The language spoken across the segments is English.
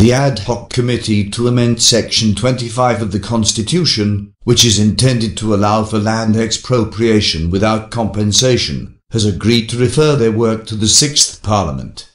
the ad hoc committee to amend Section 25 of the Constitution, which is intended to allow for land expropriation without compensation, has agreed to refer their work to the 6th Parliament.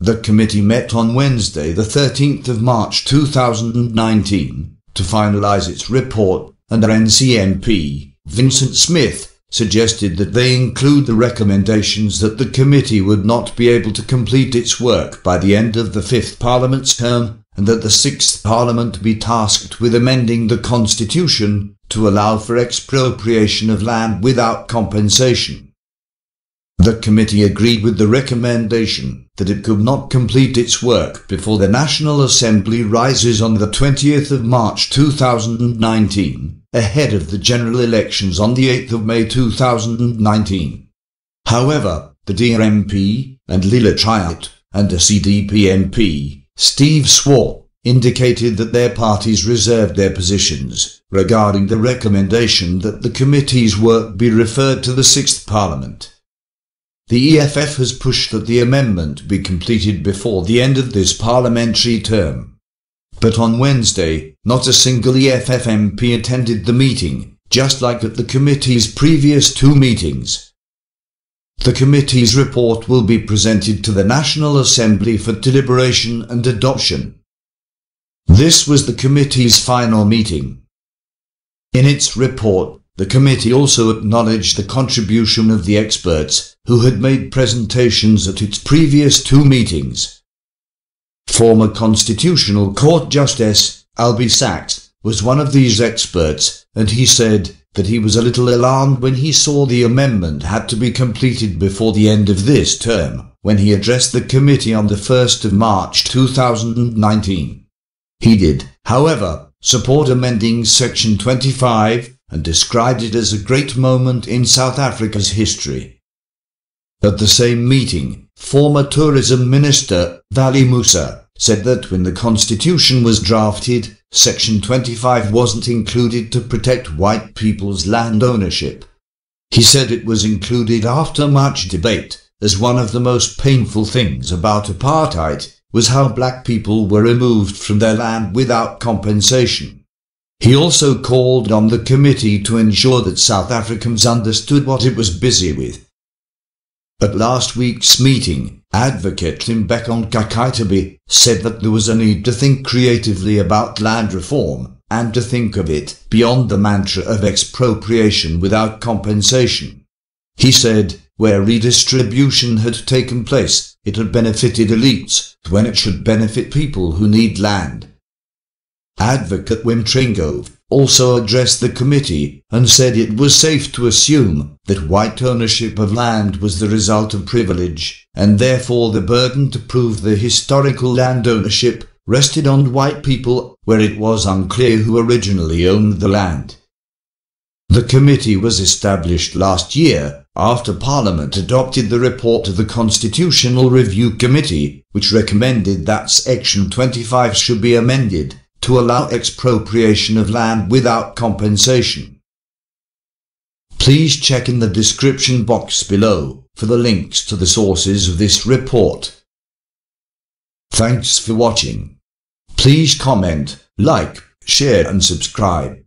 The committee met on Wednesday, the 13th of March 2019, to finalise its report, and RNC MP, Vincent Smith, suggested that they include the recommendations that the committee would not be able to complete its work by the end of the 5th Parliament's term, and that the 6th Parliament be tasked with amending the Constitution to allow for expropriation of land without compensation. The committee agreed with the recommendation that it could not complete its work before the National Assembly rises on the 20th of March 2019, ahead of the general elections on the 8th of May 2019. However, the DRMP and Lila Triat and the CDP MP, Steve Swart, indicated that their parties reserved their positions regarding the recommendation that the committee's work be referred to the 6th Parliament. The EFF has pushed that the amendment be completed before the end of this parliamentary term. But on Wednesday, not a single EFF MP attended the meeting, just like at the committee's previous 2 meetings. The committee's report will be presented to the National Assembly for deliberation and adoption. This was the committee's final meeting. In its report, the committee also acknowledged the contribution of the experts who had made presentations at its previous 2 meetings. Former Constitutional Court Justice Albie Sachs was one of these experts, and he said that he was a little alarmed when he saw the amendment had to be completed before the end of this term, when he addressed the committee on the 1st of March 2019. He did, however, support amending Section 25, and described it as a great moment in South Africa's history. At the same meeting, former Tourism Minister Vali Musa said that when the Constitution was drafted, Section 25 wasn't included to protect white people's land ownership. He said it was included after much debate, as one of the most painful things about apartheid was how black people were removed from their land without compensation. He also called on the committee to ensure that South Africans understood what it was busy with. At last week's meeting, Advocate Thembeka Nkaitebe said that there was a need to think creatively about land reform, and to think of it beyond the mantra of expropriation without compensation. He said, where redistribution had taken place, it had benefited elites, when it should benefit people who need land. Advocate Wim Trengove also addressed the committee and said it was safe to assume that white ownership of land was the result of privilege, and therefore the burden to prove the historical land ownership rested on white people, where it was unclear who originally owned the land. The committee was established last year after Parliament adopted the report of the Constitutional Review Committee, which recommended that Section 25 should be amended to allow expropriation of land without compensation. Please check in the description box below for the links to the sources of this report. Thanks for watching. Please comment, like, share and subscribe.